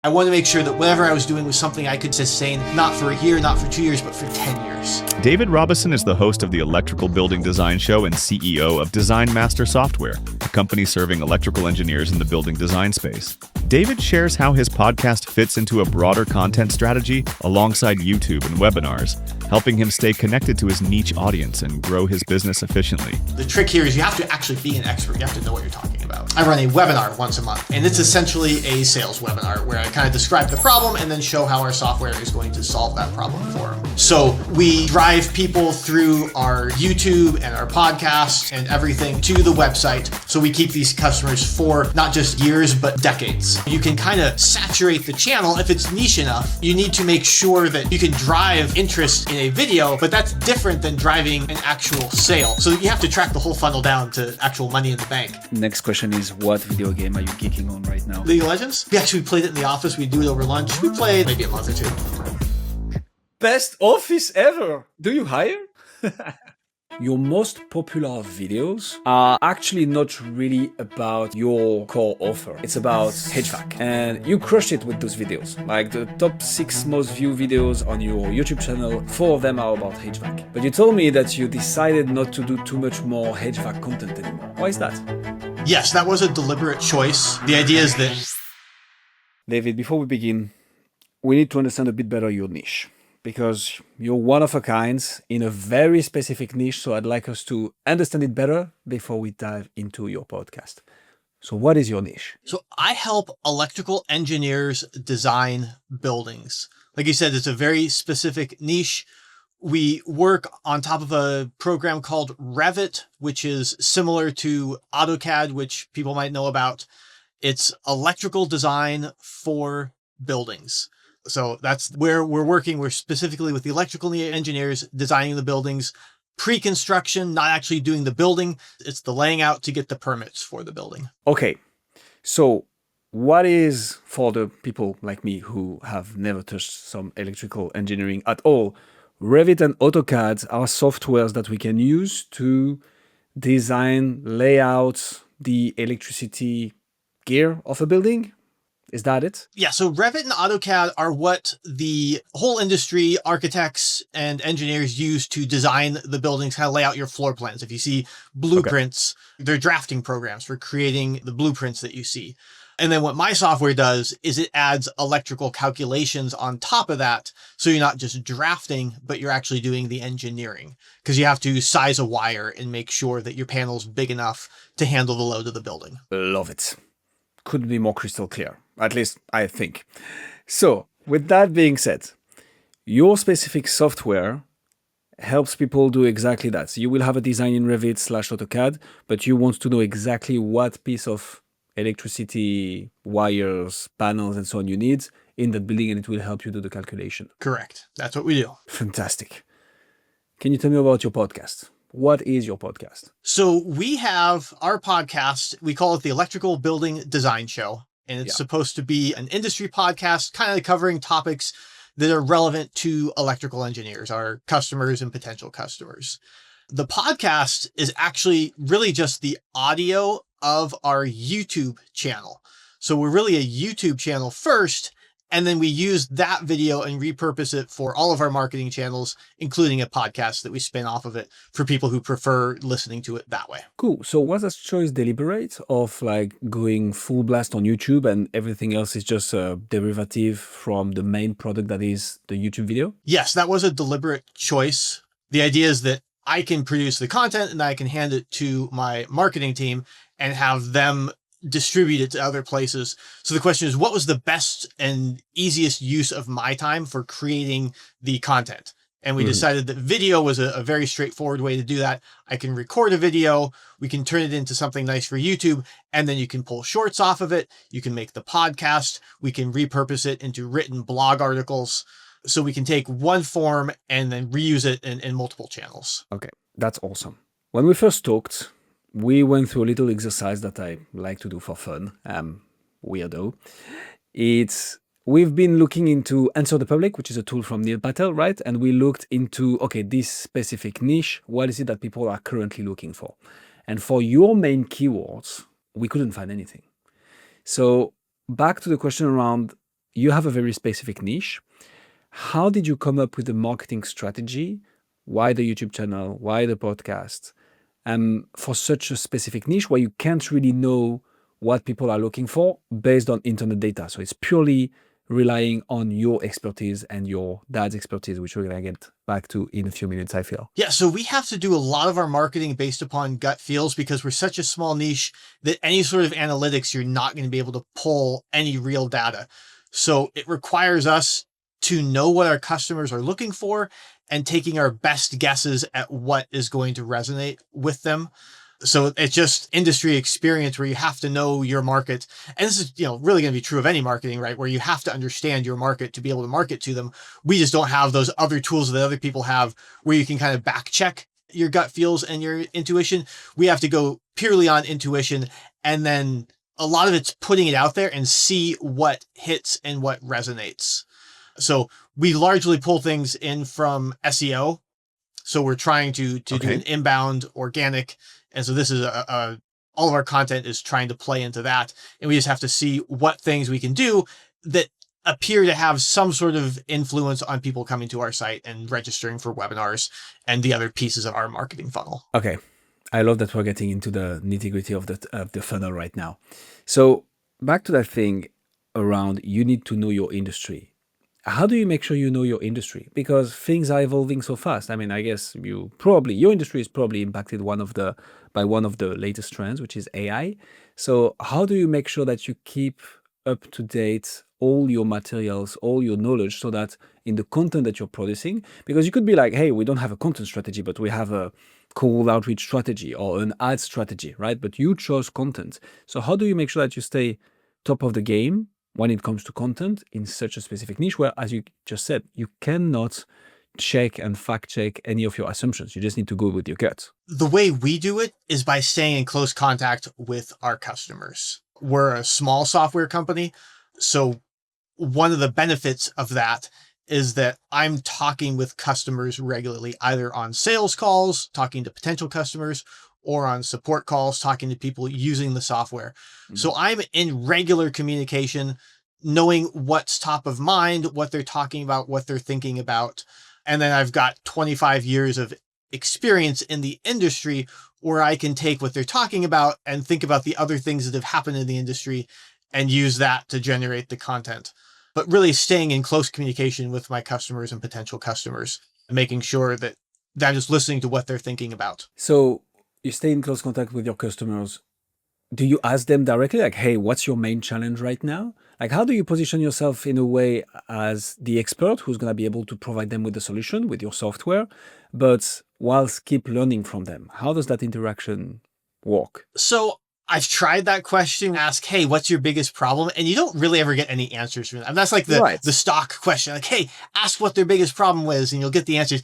I wanted to make sure that whatever I was doing was something I could sustain, not for a year, not for 2 years, but for 10 years. David Robison is the host of the Electrical Building Design Show and CEO of Design Master Software, a company serving electrical engineers in the building design space. David shares how his podcast fits into a broader content strategy alongside YouTube and webinars, helping him stay connected to his niche audience and grow his business efficiently. The trick here is you have to actually be an expert. You have to know what you're talking about. I run a webinar once a month, and it's essentially a sales webinar where I kind of describe the problem and then show how our software is going to solve that problem for them. So we drive people through our YouTube and our podcast and everything to the website. So we keep these customers for not just years, but decades. You can kind of saturate the channel if it's niche enough. You need to make sure that you can drive interest in a video, but that's different than driving an actual sale. So you have to track the whole funnel down to actual money in the bank. Next question is, what video game are you geeking on right now? League of Legends? We actually played it in the office. We do it over lunch. We played maybe a month or two. Best office ever! Do you hire? Your most popular videos are actually not really about your core offer. It's about HVAC. And you crushed it with those videos. Like the top 6 most viewed videos on your YouTube channel, 4 of them are about HVAC. But you told me that you decided not to do too much more HVAC content anymore. Why is that? Yes, that was a deliberate choice. The idea is that... David, before we begin, we need to understand a bit better your niche. Because you're one of a kind in a very specific niche, so I'd like us to understand it better before we dive into your podcast. So what is your niche? So I help electrical engineers design buildings. Like you said, it's a very specific niche. We work on top of a program called Revit, which is similar to AutoCAD, which people might know about. It's electrical design for buildings. So that's where we're working. We're specifically with the electrical engineers designing the buildings, pre-construction, not actually doing the building. It's the laying out to get the permits for the building. Okay. So what is, for the people like me who have never touched some electrical engineering at all, Revit and AutoCAD are softwares that we can use to design, lay out the electricity gear of a building? Is that it? Yeah, so Revit and AutoCAD are what the whole industry, architects and engineers use to design the buildings, kind of lay out your floor plans. If you see blueprints, they're drafting programs for creating the blueprints that you see. And then what my software does is it adds electrical calculations on top of that. So you're not just drafting, but you're actually doing the engineering because you have to size a wire and make sure that your panel's big enough to handle the load of the building. Love it. Couldn't be more crystal clear, at least I think. So with that being said, your specific software helps people do exactly that. So you will have a design in Revit / AutoCAD, but you want to know exactly what piece of electricity, wires, panels, and so on you need in that building, and it will help you do the calculation. Correct. That's what we do. Fantastic. Can you tell me about your podcast? What is your podcast? So we have our podcast, we call it the Electrical Building Design Show, and it's supposed to be an industry podcast kind of covering topics that are relevant to electrical engineers, our customers and potential customers. The podcast is actually really just the audio of our YouTube channel. So we're really a YouTube channel first, and then we use that video and repurpose it for all of our marketing channels, including a podcast that we spin off of it for people who prefer listening to it that way. Cool. So was that choice deliberate of like going full blast on YouTube and everything else is just a derivative from the main product that is the YouTube video? Yes, that was a deliberate choice. The idea is that I can produce the content and I can hand it to my marketing team and have them distribute it to other places. So the question is, what was the best and easiest use of my time for creating the content? And we decided that video was a very straightforward way to do that. I can record a video, we can turn it into something nice for YouTube, and then you can pull shorts off of it. You can make the podcast. We can repurpose it into written blog articles. So we can take one form and then reuse it in multiple channels. Okay, that's awesome. When we first talked, we went through a little exercise that I like to do for fun. Weirdo. We've been looking into Answer the Public, which is a tool from Neil Patel, right? And we looked into, okay, this specific niche, what is it that people are currently looking for? And for your main keywords, we couldn't find anything. So back to the question around you have a very specific niche. How did you come up with the marketing strategy? Why the YouTube channel? Why the podcast? For such a specific niche where you can't really know what people are looking for based on internet data. So it's purely relying on your expertise and your dad's expertise, which we're going to get back to in a few minutes, I feel. Yeah, so we have to do a lot of our marketing based upon gut feels because we're such a small niche that any sort of analytics, you're not going to be able to pull any real data. So it requires us to know what our customers are looking for and taking our best guesses at what is going to resonate with them. So it's just industry experience where you have to know your market. And this is, really going to be true of any marketing, right? Where you have to understand your market to be able to market to them. We just don't have those other tools that other people have where you can kind of back check your gut feels and your intuition. We have to go purely on intuition. And then a lot of it's putting it out there and see what hits and what resonates. So we largely pull things in from SEO. So we're trying to do an inbound organic. And so this is all of our content is trying to play into that. And we just have to see what things we can do that appear to have some sort of influence on people coming to our site and registering for webinars and the other pieces of our marketing funnel. Okay. I love that we're getting into the nitty-gritty of the funnel right now. So back to that thing around you need to know your industry. How do you make sure you know your industry? Because things are evolving so fast. I mean, I guess your industry is probably impacted by one of the latest trends, which is AI. So how do you make sure that you keep up to date all your materials, all your knowledge, so that in the content that you're producing, because you could be like, hey, we don't have a content strategy, but we have a cold outreach strategy or an ad strategy, right? But you chose content. So how do you make sure that you stay top of the game when it comes to content in such a specific niche where, as you just said, you cannot check and fact check any of your assumptions. You just need to go with your gut. The way we do it is by staying in close contact with our customers. We're a small software company. So one of the benefits of that is that I'm talking with customers regularly, either on sales calls, talking to potential customers, or on support calls, talking to people using the software. Mm-hmm. So I'm in regular communication, knowing what's top of mind, what they're talking about, what they're thinking about. And then I've got 25 years of experience in the industry where I can take what they're talking about and think about the other things that have happened in the industry and use that to generate the content. But really staying in close communication with my customers and potential customers, making sure that I'm just listening to what they're thinking about. So you stay in close contact with your customers. Do you ask them directly, like, hey, what's your main challenge right now? Like, how do you position yourself in a way as the expert who's going to be able to provide them with the solution, with your software, but whilst keep learning from them? How does that interaction work? So I've tried that question, ask, hey, what's your biggest problem? And you don't really ever get any answers from them. And that's like the stock question, like, hey, ask what their biggest problem was and you'll get the answers.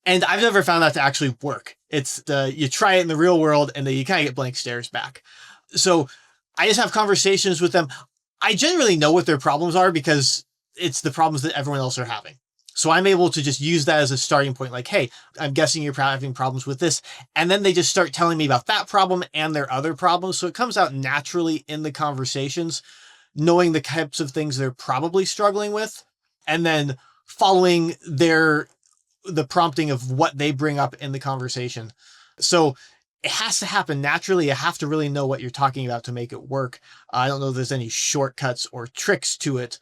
And I've never found that to actually work. It's you try it in the real world and then you kind of get blank stares back. So I just have conversations with them. I generally know what their problems are because it's the problems that everyone else are having. So I'm able to just use that as a starting point. Like, hey, I'm guessing you're having problems with this. And then they just start telling me about that problem and their other problems. So it comes out naturally in the conversations, knowing the types of things they're probably struggling with, and then following the prompting of what they bring up in the conversation. So it has to happen naturally. You have to really know what you're talking about to make it work. I don't know if there's any shortcuts or tricks to it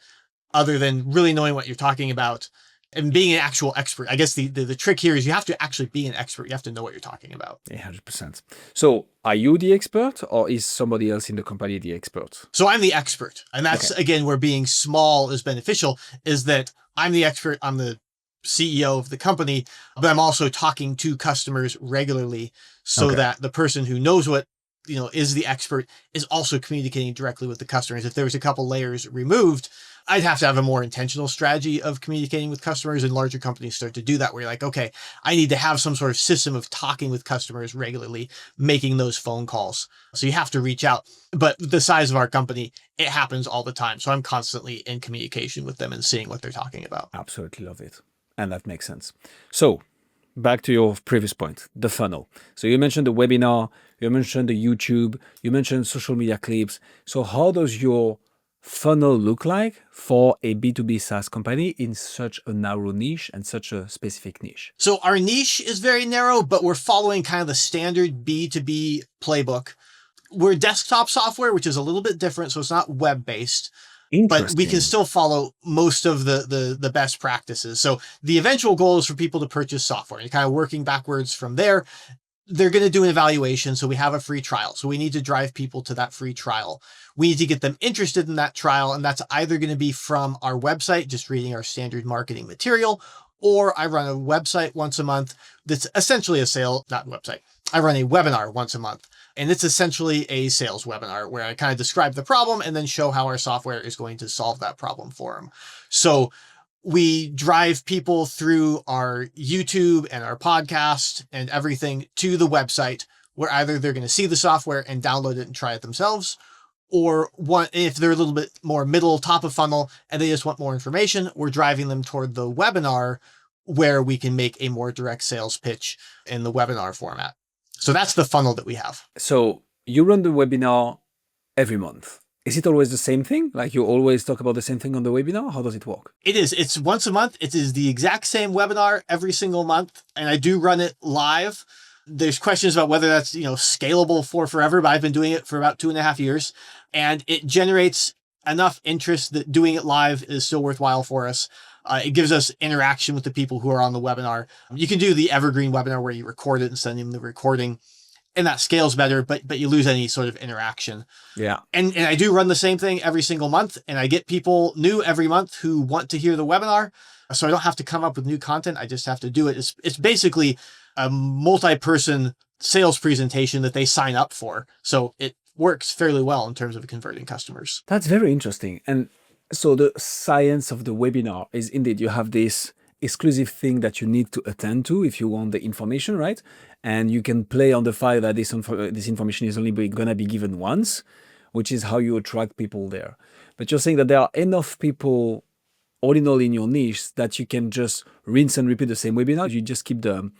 other than really knowing what you're talking about and being an actual expert. I guess the trick here is you have to actually be an expert. You have to know what you're talking about. 100%. So are you the expert or is somebody else in the company the expert? So I'm the expert. And that's, again, where being small is beneficial, is that I'm the expert. I'm the CEO of the company, but I'm also talking to customers regularly so that the person who knows what, is the expert is also communicating directly with the customers. If there was a couple layers removed, I'd have to have a more intentional strategy of communicating with customers, and larger companies start to do that where you're like, okay, I need to have some sort of system of talking with customers regularly, making those phone calls. So you have to reach out, but the size of our company, it happens all the time. So I'm constantly in communication with them and seeing what they're talking about. Absolutely love it. And that makes sense. So back to your previous point, the funnel. So you mentioned the webinar, you mentioned the YouTube, you mentioned social media clips. So how does your funnel look like for a B2B SaaS company in such a narrow niche and such a specific niche? So our niche is very narrow, but we're following kind of the standard B2B playbook. We're desktop software, which is a little bit different. So it's not web-based, but we can still follow most of the best practices. So the eventual goal is for people to purchase software. You're kind of working backwards from there. They're going to do an evaluation. So we have a free trial. So we need to drive people to that free trial. We need to get them interested in that trial. And that's either going to be from our website, just reading our standard marketing material, or I run a website once a month. That's essentially a website. I run a webinar once a month, and it's essentially a sales webinar where I kind of describe the problem and then show how our software is going to solve that problem for them. So we drive people through our YouTube and our podcast and everything to the website where either they're going to see the software and download it and try it themselves, or if they're a little bit more middle, top of funnel, and they just want more information, we're driving them toward the webinar where we can make a more direct sales pitch in the webinar format. So that's the funnel that we have. So you run the webinar every month. Is it always the same thing? Like you always talk about the same thing on the webinar? How does it work? It is. It's once a month. It is the exact same webinar every single month. And I do run it live. There's questions about whether that's, scalable for forever, but I've been doing it for about 2.5 years. And it generates enough interest that doing it live is still worthwhile for us. It gives us interaction with the people who are on the webinar. You can do the Evergreen webinar where you record it and send them the recording, and that scales better, but you lose any sort of interaction. Yeah. And I do run the same thing every single month, and I get people new every month who want to hear the webinar. So I don't have to come up with new content. I just have to do it. It's basically a multi-person sales presentation that they sign up for. So it works fairly well in terms of converting customers. That's very interesting. And so the science of the webinar is indeed you have this exclusive thing that you need to attend to if you want the information, right? And you can play on the file that this information is only going to be given once, which is how you attract people there. But you're saying that there are enough people all in all in your niche that you can just rinse and repeat the same webinar. You just keep the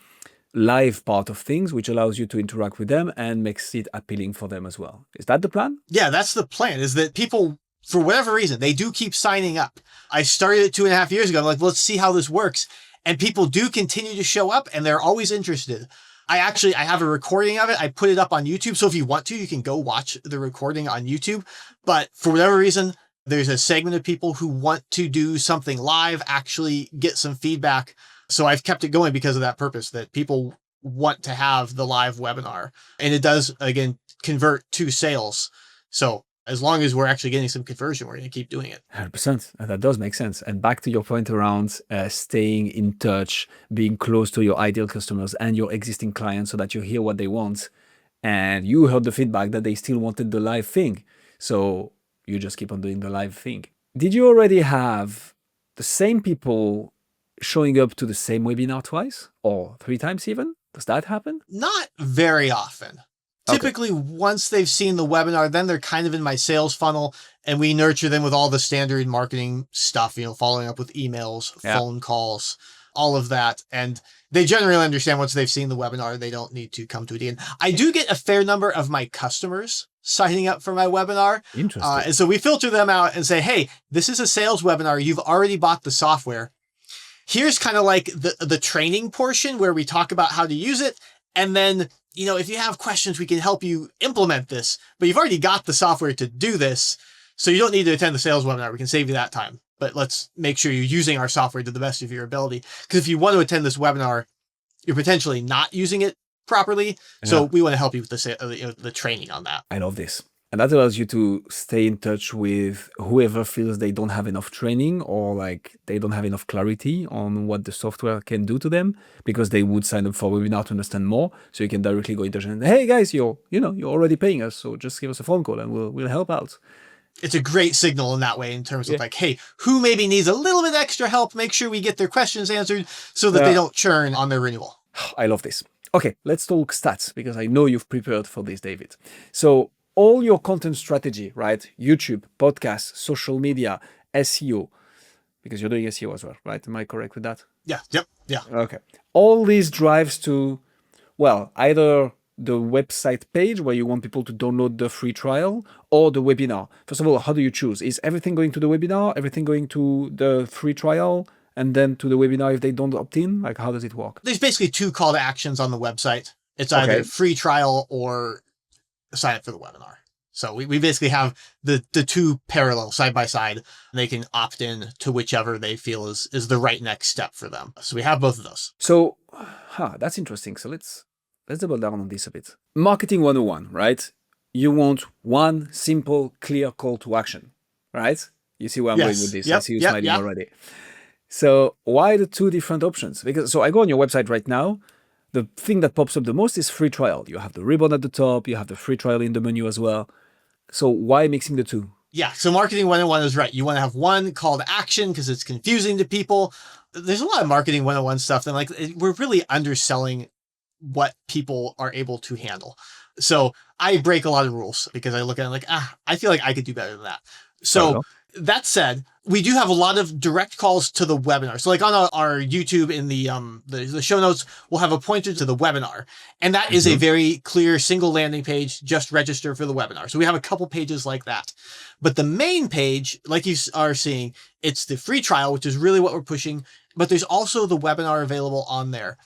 live part of things, which allows you to interact with them and makes it appealing for them as well. Is that the plan? Yeah, that's the plan, is that people, for whatever reason, they do keep signing up. I started it 2.5 years ago. I'm like, let's see how this works. And people do continue to show up and they're always interested. I have a recording of it. I put it up on YouTube. So if you want to, you can go watch the recording on YouTube. But for whatever reason, there's a segment of people who want to do something live, actually get some feedback. So I've kept it going because of that purpose, that people want to have the live webinar. And it does, again, convert to sales. So as long as we're actually getting some conversion, we're going to keep doing it. 100%. And that does make sense. And back to your point around staying in touch, being close to your ideal customers and your existing clients so that you hear what they want. And you heard the feedback that they still wanted the live thing. So you just keep on doing the live thing. Did you already have the same people showing up to the same webinar twice or 3 times even? Does that happen? Not very often. Okay. Typically, once they've seen the webinar, then they're kind of in my sales funnel, and we nurture them with all the standard marketing stuff, following up with emails, phone calls, all of that. And they generally understand once they've seen the webinar, they don't need to come to it again. I do get a fair number of my customers signing up for my webinar. Interesting. And so we filter them out and say, hey, this is a sales webinar. You've already bought the software. Here's kind of like the training portion where we talk about how to use it. And then, if you have questions, we can help you implement this, but you've already got the software to do this. So you don't need to attend the sales webinar. We can save you that time, but let's make sure you're using our software to the best of your ability. Because if you want to attend this webinar, you're potentially not using it properly. So we want to help you with the training on that. I love this. And that allows you to stay in touch with whoever feels they don't have enough training or like they don't have enough clarity on what the software can do to them, because they would sign up for a webinar to understand more. So you can directly go in touch and, hey guys, you're already paying us. So just give us a phone call and we'll help out. It's a great signal in that way in terms of like, hey, who maybe needs a little bit extra help? Make sure we get their questions answered so that they don't churn on their renewal. I love this. Okay, let's talk stats because I know you've prepared for this, David. So all your content strategy, right? YouTube, podcasts, social media, SEO, because you're doing SEO as well, right? Am I correct with that? Yeah. Yep. Yeah. Okay. All these drives to, well, either the website page where you want people to download the free trial or the webinar? First of all, how do you choose? Is everything going to the webinar, everything going to the free trial, and then to the webinar if they don't opt in? Like, how does it work? There's basically 2 call to actions on the website. It's Okay. either free trial or sign up for the webinar. So we basically have the 2 parallel side by side, and they can opt in to whichever they feel is the right next step for them. So we have both of those. So, that's interesting. So let's double down on this a bit. Marketing 101, right? You want one simple, clear call to action, right? You see where I'm going with this. I see you smiling already. So why the 2 different options? Because so I go on your website right now. The thing that pops up the most is free trial. You have the ribbon at the top. You have the free trial in the menu as well. So why mixing the 2? Yeah. So marketing 101 is right. You want to have one call to action because it's confusing to people. There's a lot of marketing 101 stuff. And like, we're really underselling what people are able to handle. So I break a lot of rules because I look at it like, I feel like I could do better than that. So that said, we do have a lot of direct calls to the webinar. So like on our YouTube in the show notes, we'll have a pointer to the webinar. And that is a very clear single landing page, just register for the webinar. So we have a couple pages like that. But the main page, like you are seeing, it's the free trial, which is really what we're pushing. But there's also the webinar available on there.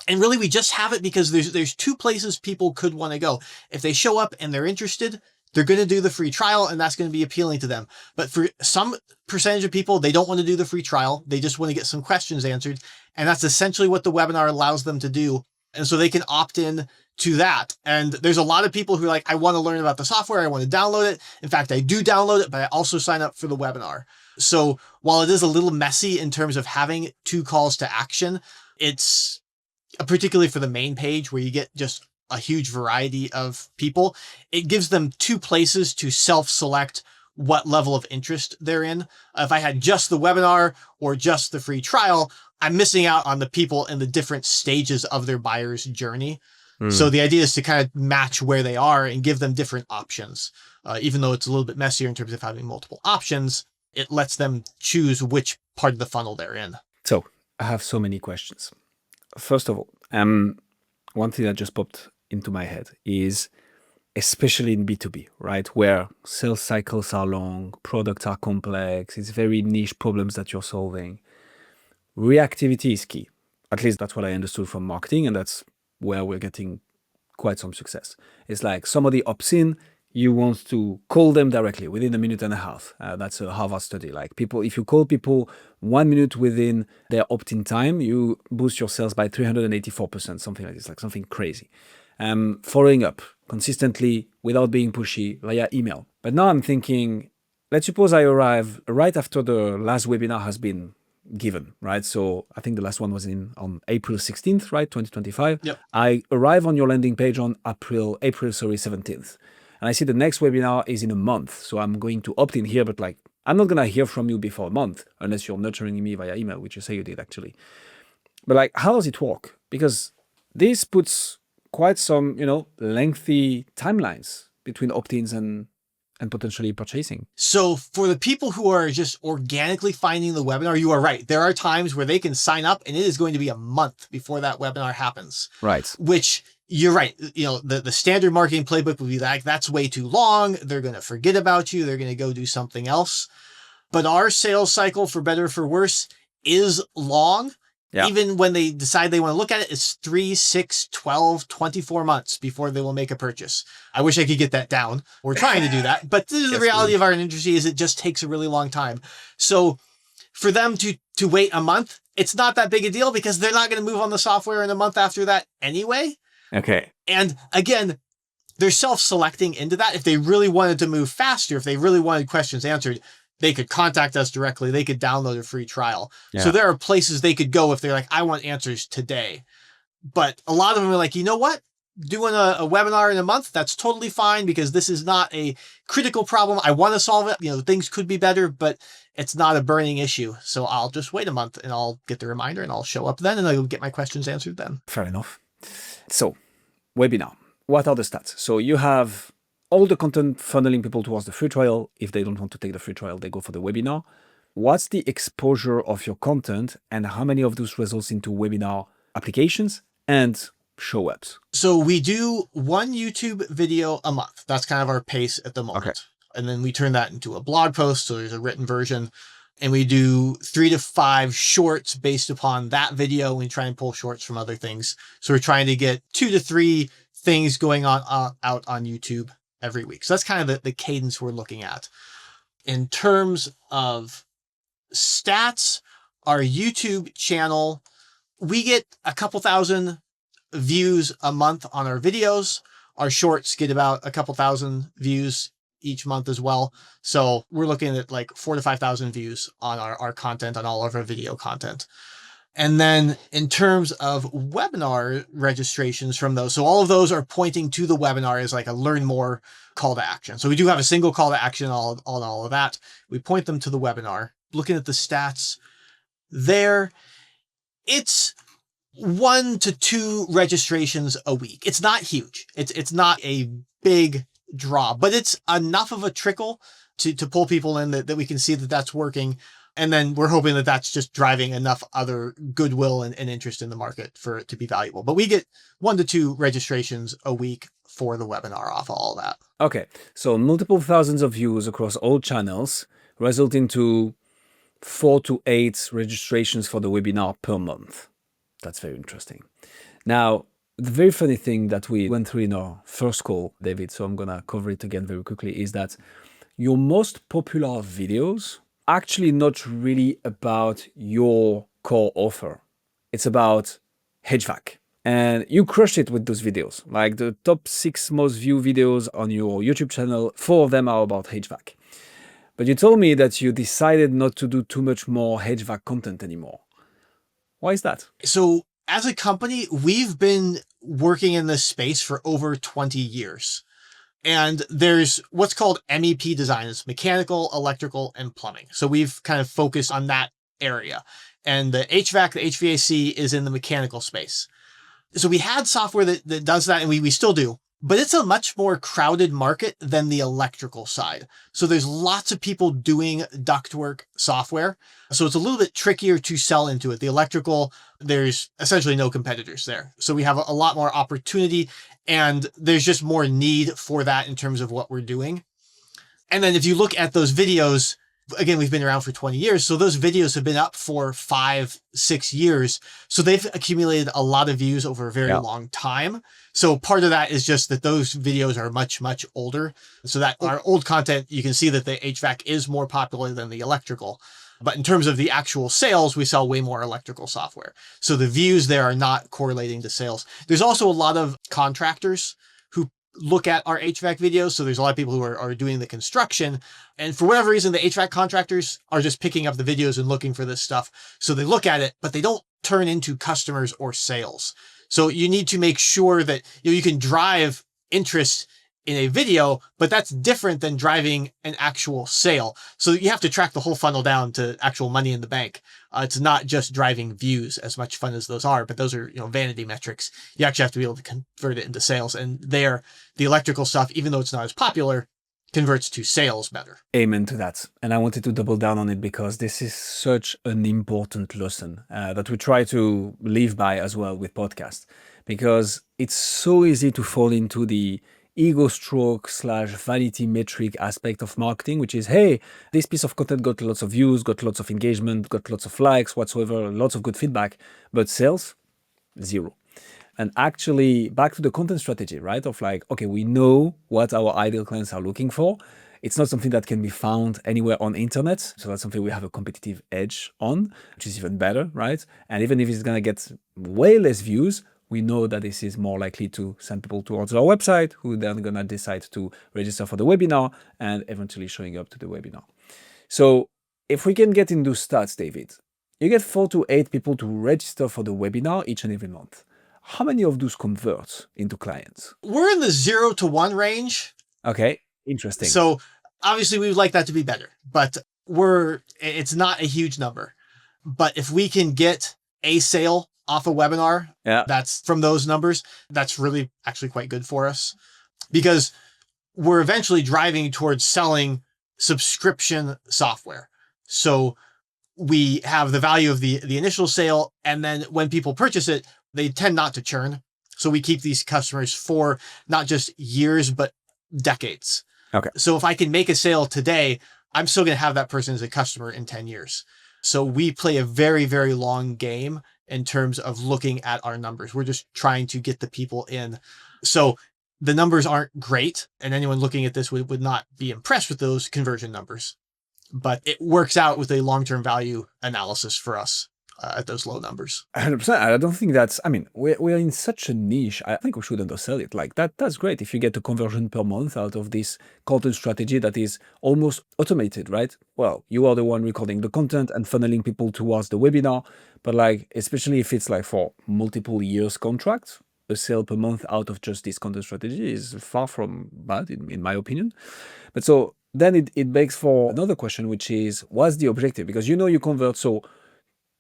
And really, we just have it because there's 2 places people could want to go. If they show up and they're interested, they're going to do the free trial, and that's going to be appealing to them. But for some percentage of people, they don't want to do the free trial. They just want to get some questions answered. And that's essentially what the webinar allows them to do. And so they can opt in to that. And there's a lot of people who are like, I want to learn about the software. I want to download it. In fact, I do download it, but I also sign up for the webinar. So while it is a little messy in terms of having 2 calls to action, it's particularly for the main page where you get just a huge variety of people. It gives them 2 places to self-select what level of interest they're in. If I had just the webinar or just the free trial, I'm missing out on the people in the different stages of their buyer's journey. So the idea is to kind of match where they are and give them different options. Even though it's a little bit messier in terms of having multiple options, it lets them choose which part of the funnel they're in. So I have so many questions. First of all, one thing that just popped into my head is, especially in B2B, right? Where sales cycles are long, products are complex, it's very niche problems that you're solving. Reactivity is key. At least that's what I understood from marketing, and that's where we're getting quite some success. It's like somebody opts in, you want to call them directly within a minute and a half. That's a Harvard study. Like people, if you call people 1 minute within their opt-in time, you boost your sales by 384%, something like this, like something crazy. Following up consistently without being pushy via email. But now I'm thinking, let's suppose I arrive right after the last webinar has been given, right? So I think the last one was on April 16th, right? 2025. Yep. I arrive on your landing page on April 17th. And I see the next webinar is in a month. So I'm going to opt in here, but like, I'm not going to hear from you before a month unless you're nurturing me via email, which you say you did actually. But like, how does it work? Because this puts quite some, lengthy timelines between opt-ins and potentially purchasing. So for the people who are just organically finding the webinar, you are right. There are times where they can sign up and it is going to be a month before that webinar happens. Right. Which you're right. The standard marketing playbook would be like, that's way too long. They're going to forget about you. They're going to go do something else. But our sales cycle, for better or for worse, is long. Yeah. Even when they decide they want to look at it, it's 3, 6, 12, 24 months before they will make a purchase. I wish I could get that down. We're trying to do that. But this is the reality of our industry is it just takes a really long time. So for them to wait a month, it's not that big a deal because they're not going to move on the software in a month after that anyway. Okay. And again, they're self-selecting into that. If they really wanted to move faster, if they really wanted questions answered, they could contact us directly. They could download a free trial. Yeah. So there are places they could go if they're like, I want answers today. But a lot of them are like, you know what? Doing a webinar in a month, that's totally fine because this is not a critical problem. I want to solve it. Things could be better, but it's not a burning issue. So I'll just wait a month and I'll get the reminder and I'll show up then and I'll get my questions answered then. Fair enough. So webinar, what are the stats? So you have all the content funneling people towards the free trial. If they don't want to take the free trial, they go for the webinar. What's the exposure of your content and how many of those results into webinar applications? And show ups? So we do one YouTube video a month. That's kind of our pace at the moment. Okay. And then we turn that into a blog post. So there's a written version. And we do 3 to 5 shorts based upon that video. We try and pull shorts from other things. So we're trying to get 2 to 3 things going on out on YouTube every week. So that's kind of the cadence we're looking at. In terms of stats, our YouTube channel, we get a couple thousand views a month on our videos. Our shorts get about a couple thousand views each month as well. So we're looking at like 4,000 to 5,000 views on our content, on all of our video content. And then in terms of webinar registrations from those, so all of those are pointing to the webinar as like a learn more call to action. So we do have a single call to action on all of that. We point them to the webinar. Looking at the stats there, it's 1 to 2 registrations a week. It's not huge. It's not a big draw, but it's enough of a trickle to pull people in that we can see that that's working. And then we're hoping that that's just driving enough other goodwill and interest in the market for it to be valuable. But we get 1 to 2 registrations a week for the webinar off of all that. Okay, so multiple thousands of views across all channels, resulting to 4 to 8 registrations for the webinar per month. That's very interesting. Now, the very funny thing that we went through in our first call, David, so I'm going to cover it again very quickly, is that your most popular videos actually not really about your core offer. It's about HVAC. And you crushed it with those videos. Like the top 6 most viewed videos on your YouTube channel, 4 of them are about HVAC. But you told me that you decided not to do too much more HVAC content anymore. Why is that? So as a company, we've been working in this space for over 20 years. And there's what's called MEP design. It's mechanical, electrical, and plumbing. So we've kind of focused on that area. And the HVAC, the HVAC is in the mechanical space. So we had software that does that, and we still do. But it's a much more crowded market than the electrical side. So there's lots of people doing ductwork software. So it's a little bit trickier to sell into it. The electrical, there's essentially no competitors there. So we have a lot more opportunity, and there's just more need for that in terms of what we're doing. And then if you look at those videos, again, we've been around for 20 years. So those videos have been up for 5, 6 years. So they've accumulated a lot of views over a very long time. So part of that is just that those videos are much, much older. So that our old content, you can see that the HVAC is more popular than the electrical. But in terms of the actual sales, we sell way more electrical software. So the views there are not correlating to sales. There's also a lot of contractors who look at our HVAC videos. So there's a lot of people who are doing the construction. And for whatever reason, the HVAC contractors are just picking up the videos and looking for this stuff. So they look at it, but they don't turn into customers or sales. So you need to make sure that you can drive interest in a video, but that's different than driving an actual sale. So you have to track the whole funnel down to actual money in the bank. It's not just driving views, as much fun as those are, but those are vanity metrics. You actually have to be able to convert it into sales. And there, the electrical stuff, even though it's not as popular, converts to sales better. Amen to that. And I wanted to double down on it because this is such an important lesson that we try to live by as well with podcasts, because it's so easy to fall into the ego stroke / vanity metric aspect of marketing, which is, hey, this piece of content got lots of views, got lots of engagement, got lots of likes, whatsoever, lots of good feedback, but sales, 0. And actually, back to the content strategy, right? Of like, okay, we know what our ideal clients are looking for. It's not something that can be found anywhere on internet. So that's something we have a competitive edge on, which is even better, right? And even if it's going to get way less views, we know that this is more likely to send people towards our website, who then going to decide to register for the webinar and eventually showing up to the webinar. So if we can get into stats, David, you get 4 to 8 people to register for the webinar each and every month. How many of those convert into clients? We're in the 0 to 1 range. Okay, interesting. So obviously we would like that to be better, but it's not a huge number. But if we can get a sale off a webinar, that's from those numbers, that's really actually quite good for us, because we're eventually driving towards selling subscription software. So we have the value of the initial sale, and then when people purchase it, they tend not to churn. So we keep these customers for not just years, but decades. Okay. So if I can make a sale today, I'm still going to have that person as a customer in 10 years. So we play a very, very long game in terms of looking at our numbers. We're just trying to get the people in. So the numbers aren't great, and anyone looking at this would not be impressed with those conversion numbers. But it works out with a long-term value analysis for us at those low numbers. 100%. I don't think that's, I mean, we're in such a niche. I think we should undersell it. Like that's great if you get a conversion per month out of this content strategy that is almost automated, right? Well, you are the one recording the content and funneling people towards the webinar. But like, especially if it's like for multiple years contracts, a sale per month out of just this content strategy is far from bad, in my opinion. But so then it begs for another question, which is, what's the objective? Because you convert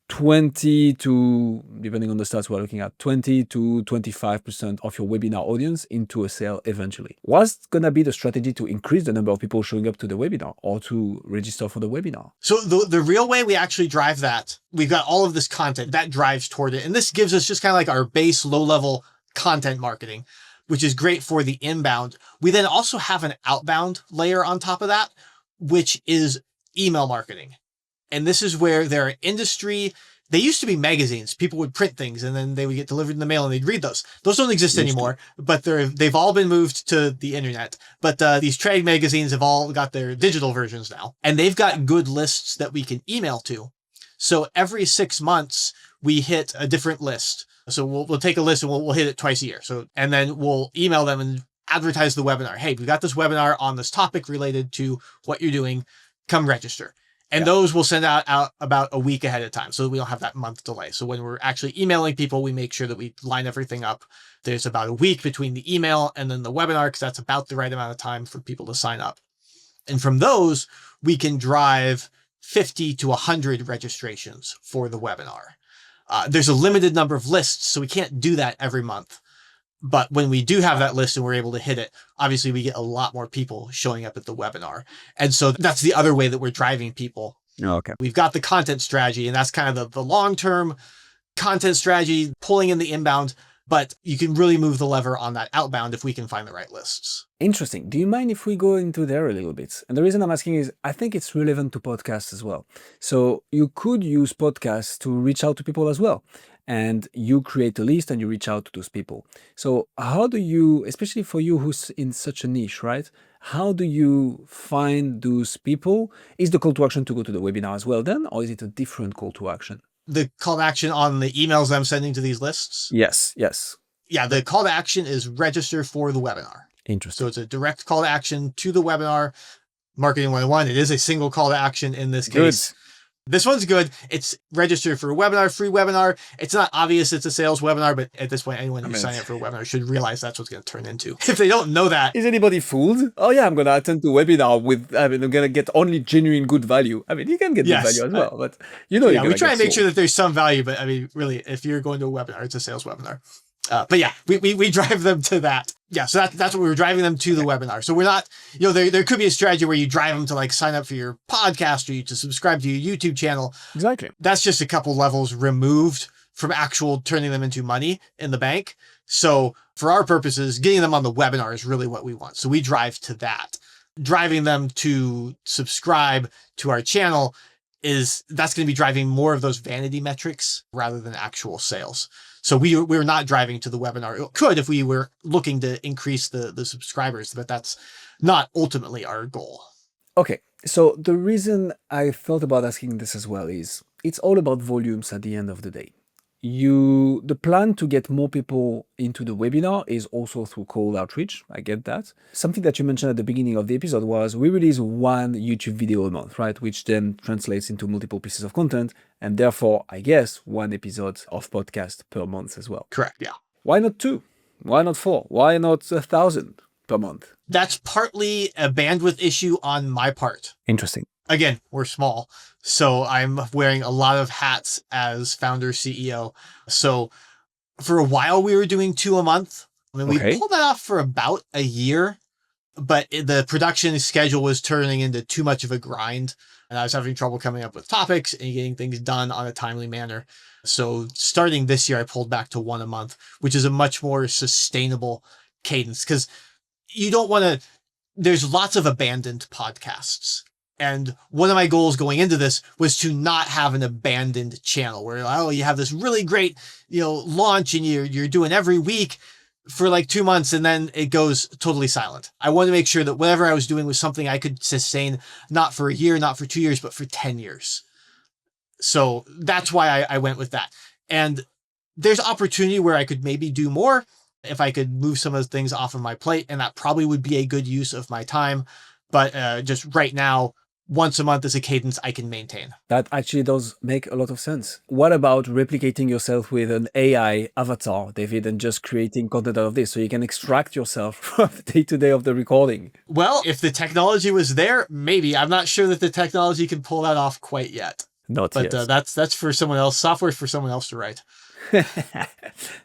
20 to, depending on the stats we're looking at, 20 to 25% of your webinar audience into a sale eventually. What's going to be the strategy to increase the number of people showing up to the webinar or to register for the webinar? So the real way we actually drive that, we've got all of this content that drives toward it. And this gives us just kind of like our base low-level content marketing, which is great for the inbound. We then also have an outbound layer on top of that, which is email marketing. And this is where there are they used to be magazines. People would print things and then they would get delivered in the mail and they'd read those. Those don't exist anymore, but they've all been moved to the internet. But these trade magazines have all got their digital versions now, and they've got good lists that we can email to. So every 6 months we hit a different list. So we'll take a list and we'll hit it twice a year. And then we'll email them and advertise the webinar. Hey, we've got this webinar on this topic related to what you're doing. Come register. And those we'll send out about a week ahead of time so that we don't have that month delay. So when we're actually emailing people, we make sure that we line everything up. There's about a week between the email and then the webinar, because that's about the right amount of time for people to sign up. And from those, we can drive 50 to 100 registrations for the webinar. There's a limited number of lists, so we can't do that every month. But when we do have that list and we're able to hit it, obviously we get a lot more people showing up at the webinar. And so that's the other way that we're driving people. Okay. We've got the content strategy, and that's kind of the long-term content strategy, pulling in the inbound, but you can really move the lever on that outbound if we can find the right lists. Interesting. Do you mind if we go into there a little bit? And the reason I'm asking is I think it's relevant to podcasts as well. So you could use podcasts to reach out to people as well. And you create a list and you reach out to those people. So how do you, especially for you who's in such a niche, right? How do you find those people? Is the call to action to go to the webinar as well then? Or is it a different call to action? The call to action on the emails I'm sending to these lists? Yes. Yeah, the call to action is register for the webinar. Interesting. So it's a direct call to action to the webinar. Marketing 101, it is a single call to action in this case. Good. This one's good. It's registered for a webinar, free webinar. It's not obvious it's a sales webinar, but at this point, anyone who's signing up for a webinar should realize that's what's going to turn into. If they don't know that. Is anybody fooled? Oh yeah, I'm going to attend to a webinar I'm going to get only genuine good value. You can get good value as well, but yeah, we try and make sure that there's some value, but really, if you're going to a webinar, it's a sales webinar. But yeah, we drive them to that. Yeah, so that's what we were driving them to the webinar. So we're not, there could be a strategy where you drive them to like sign up for your podcast or you to subscribe to your YouTube channel. Exactly. That's just a couple levels removed from actual turning them into money in the bank. So for our purposes, getting them on the webinar is really what we want. So we drive to that. Driving them to subscribe to our channel that's going to be driving more of those vanity metrics rather than actual sales. So we're not driving to the webinar. It could if we were looking to increase the subscribers, but that's not ultimately our goal. Okay. So the reason I thought about asking this as well is it's all about volumes at the end of the day. The plan to get more people into the webinar is also through cold outreach. I get that. Something that you mentioned at the beginning of the episode was we release one YouTube video a month, right? Which then translates into multiple pieces of content. And therefore, I guess, one episode of podcast per month as well. Correct. Yeah. Why not 2? Why not 4? Why not 1,000 per month? That's partly a bandwidth issue on my part. Interesting. Again, we're small, so I'm wearing a lot of hats as founder CEO. So for a while, we were doing 2 a month. We pulled that off for about a year, but the production schedule was turning into too much of a grind and I was having trouble coming up with topics and getting things done on a timely manner. So starting this year, I pulled back to 1 a month, which is a much more sustainable cadence, because you don't want to, there's lots of abandoned podcasts. And one of my goals going into this was to not have an abandoned channel where, oh, you have this really great, launch and you're doing every week for like 2 months and then it goes totally silent. I wanted to make sure that whatever I was doing was something I could sustain, not for a year, not for 2 years, but for 10 years. So that's why I went with that. And there's opportunity where I could maybe do more if I could move some of the things off of my plate, and that probably would be a good use of my time. But just right now, once a month is a cadence I can maintain. That actually does make a lot of sense. What about replicating yourself with an AI avatar, David, and just creating content out of this so you can extract yourself from the day-to-day of the recording? Well, if the technology was there, maybe. I'm not sure that the technology can pull that off quite yet. Not yet. But that's for someone else. Software for someone else to write.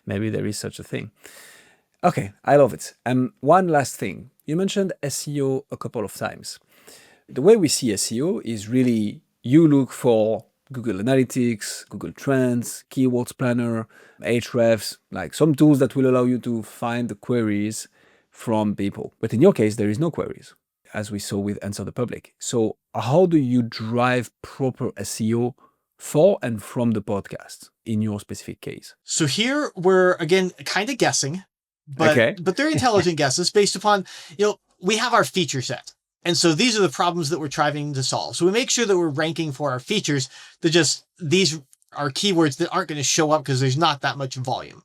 Maybe there is such a thing. Okay, I love it. One last thing. You mentioned SEO a couple of times. The way we see SEO is really you look for Google Analytics, Google Trends, Keywords Planner, Ahrefs, like some tools that will allow you to find the queries from people. But in your case, there is no queries, as we saw with Answer the Public. So how do you drive proper SEO for and from the podcast in your specific case? So here we're, again, kind of guessing, but they're intelligent guesses based upon, we have our feature set. And so these are the problems that we're trying to solve. So we make sure that we're ranking for our features. These are keywords that aren't going to show up because there's not that much volume.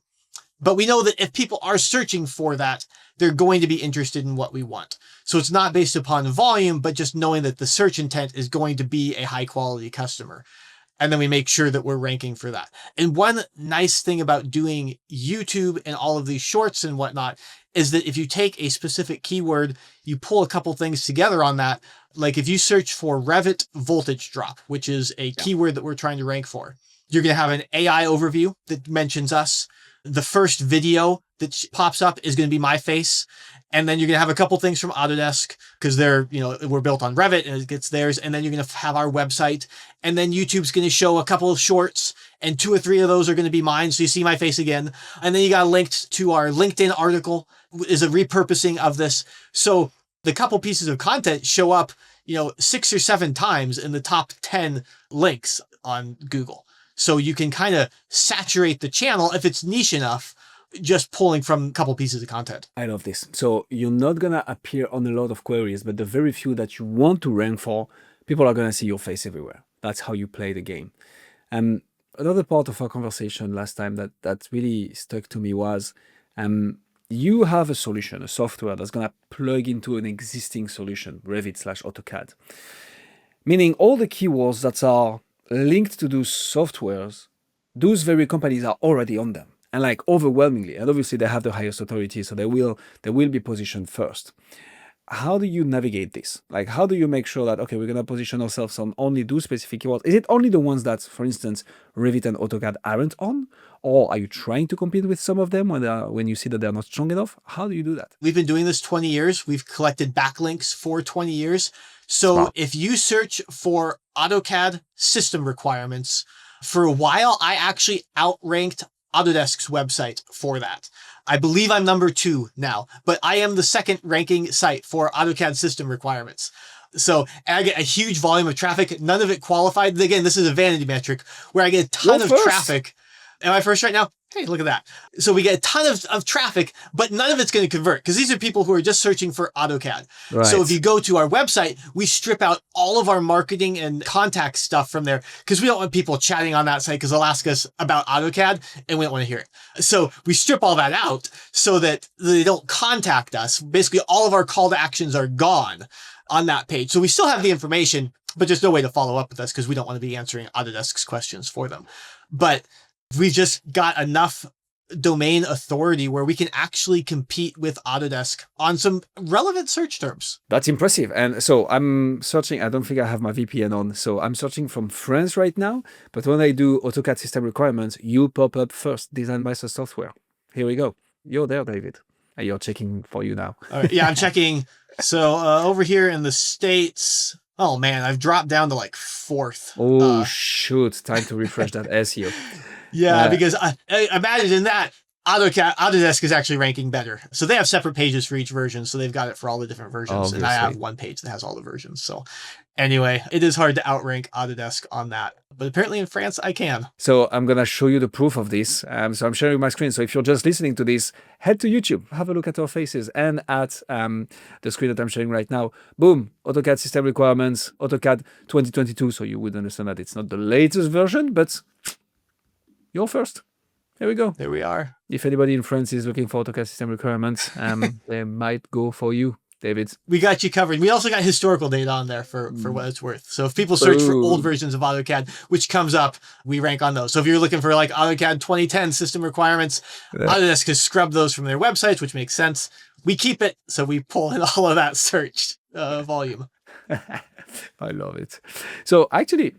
But we know that if people are searching for that, they're going to be interested in what we want. So it's not based upon volume, but just knowing that the search intent is going to be a high quality customer. And then we make sure that we're ranking for that. And one nice thing about doing YouTube and all of these shorts and whatnot is that if you take a specific keyword, you pull a couple things together on that. Like if you search for Revit voltage drop, which is a keyword that we're trying to rank for, you're going to have an AI overview that mentions us. The first video that pops up is going to be my face. And then you're going to have a couple things from Autodesk because we're built on Revit and it gets theirs. And then you're going to have our website. And then YouTube's going to show a couple of shorts and 2 or 3 of those are going to be mine. So you see my face again. And then you got linked to our LinkedIn article is a repurposing of this. So the couple pieces of content show up, 6 or 7 times in the top 10 links on Google. So you can kind of saturate the channel if it's niche enough, just pulling from a couple pieces of content. I love this. So you're not going to appear on a lot of queries, but the very few that you want to rank for, people are going to see your face everywhere. That's how you play the game. Another part of our conversation last time that really stuck to me was you have a solution, a software that's going to plug into an existing solution, Revit/AutoCAD. Meaning all the keywords that are linked to those softwares, those very companies are already on them. And like overwhelmingly, and obviously they have the highest authority, so they will be positioned first. How do you navigate this? Like, how do you make sure that, okay, we're going to position ourselves on only those specific keywords? Is it only the ones that, for instance, Revit and AutoCAD aren't on? Or are you trying to compete with some of them when you see that they're not strong enough? How do you do that? We've been doing this 20 years. We've collected backlinks for 20 years. So if you search for AutoCAD system requirements, for a while, I actually outranked Autodesk's website for that. I believe I'm number 2 now, but I am the second ranking site for AutoCAD system requirements. So I get a huge volume of traffic. None of it qualified. Again, this is a vanity metric where I get a ton of traffic. Am I first right now? Hey, look at that. So we get a ton of traffic, but none of it's going to convert because these are people who are just searching for AutoCAD. Right. So if you go to our website, we strip out all of our marketing and contact stuff from there because we don't want people chatting on that site because they'll ask us about AutoCAD and we don't want to hear it. So we strip all that out so that they don't contact us. Basically, all of our call to actions are gone on that page. So we still have the information, but there's no way to follow up with us because we don't want to be answering Autodesk's questions for them. But we've just got enough domain authority where we can actually compete with Autodesk on some relevant search terms. That's impressive. And so I'm searching, I don't think I have my VPN on, so I'm searching from France right now. But when I do AutoCAD system requirements, you pop up first, Design Master Software. Here we go. You're there, David. You're checking for you now. All right, yeah, I'm checking. So over here in the States, Oh man, I've dropped down to like 4th. Oh, shoot. Time to refresh that SEO. Yeah, because I imagine in that Autodesk is actually ranking better. So they have separate pages for each version. So they've got it for all the different versions. And I have one page that has all the versions. So anyway, it is hard to outrank Autodesk on that. But apparently in France, I can. So I'm going to show you the proof of this. So I'm sharing my screen. So if you're just listening to this, head to YouTube, have a look at our faces and at the screen that I'm sharing right now. Boom, AutoCAD system requirements, AutoCAD 2022. So you would understand that it's not the latest version, but you're first. There we go. There we are. If anybody in France is looking for AutoCAD system requirements, they might go for you, David. We got you covered. We also got historical data on there for what it's worth. So if people search for old versions of AutoCAD, which comes up, we rank on those. So if you're looking for like AutoCAD 2010 system requements, Autodesk has scrubbed those from their websites, which makes sense. We keep it, so we pull in all of that search volume. I love it. So actually,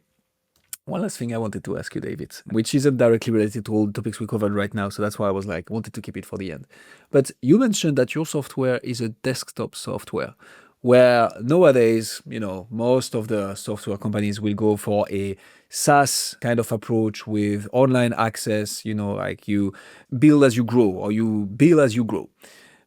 one last thing I wanted to ask you, David, which isn't directly related to all the topics we covered right now. So that's why I was like, wanted to keep it for the end. But you mentioned that your software is a desktop software, where nowadays, most of the software companies will go for a SaaS kind of approach with online access, like you build as you grow or you build as you grow.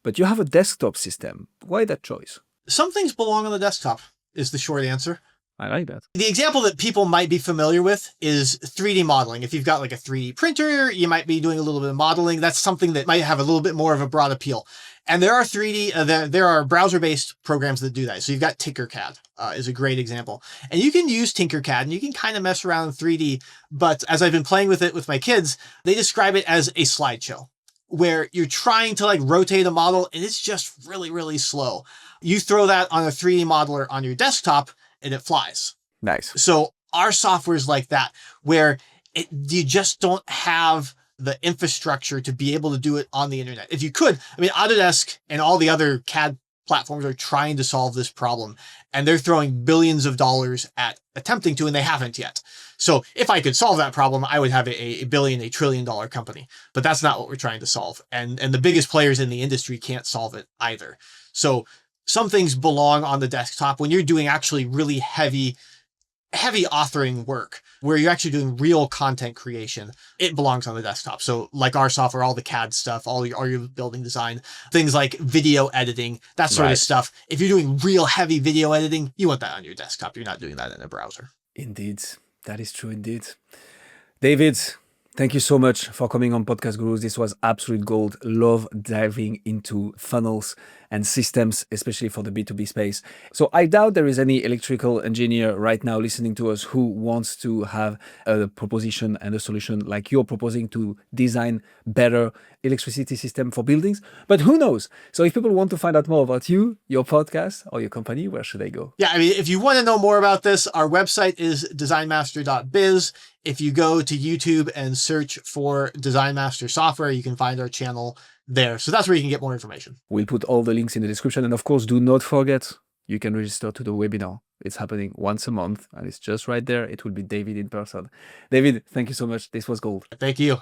But you have a desktop system. Why that choice? Some things belong on the desktop is the short answer. I like that. The example that people might be familiar with is 3D modeling. If you've got like a 3D printer, you might be doing a little bit of modeling. That's something that might have a little bit more of a broad appeal. And there are there are browser-based programs that do that. So you've got Tinkercad is a great example. And you can use Tinkercad and you can kind of mess around in 3D. But as I've been playing with it with my kids, they describe it as a slideshow where you're trying to like rotate a model and it's just really, really slow. You throw that on a 3D modeler on your desktop and it flies. Nice. So our software is like that, where you just don't have the infrastructure to be able to do it on the internet. If you could, Autodesk and all the other CAD platforms are trying to solve this problem, and they're throwing billions of dollars at attempting to, and they haven't yet. So if I could solve that problem, I would have a billion, $1 trillion company, but that's not what we're trying to solve. And the biggest players in the industry can't solve it either. So some things belong on the desktop when you're doing actually really heavy authoring work where you're actually doing real content creation. It belongs on the desktop. So like our software, all the CAD stuff, all your building design, things like video editing, that sort of stuff. If you're doing real heavy video editing, you want that on your desktop. You're not doing that in a browser. Indeed. That is true indeed. David, thank you so much for coming on Podcast Gurus. This was absolute gold. Love diving into funnels and systems, especially for the B2B space. So I doubt there is any electrical engineer right now listening to us who wants to have a proposition and a solution like you're proposing to design better electricity system for buildings. But who knows? So if people want to find out more about you, your podcast, or your company, where should they go? Yeah, if you want to know more about this, our website is designmaster.biz. If you go to YouTube and search for Design Master Software, you can find our channel there. So that's where you can get more information. We'll put all the links in the description. And of course, do not forget, you can register to the webinar. It's happening once a month and it's just right there. It will be David in person. David, thank you so much. This was gold. Thank you.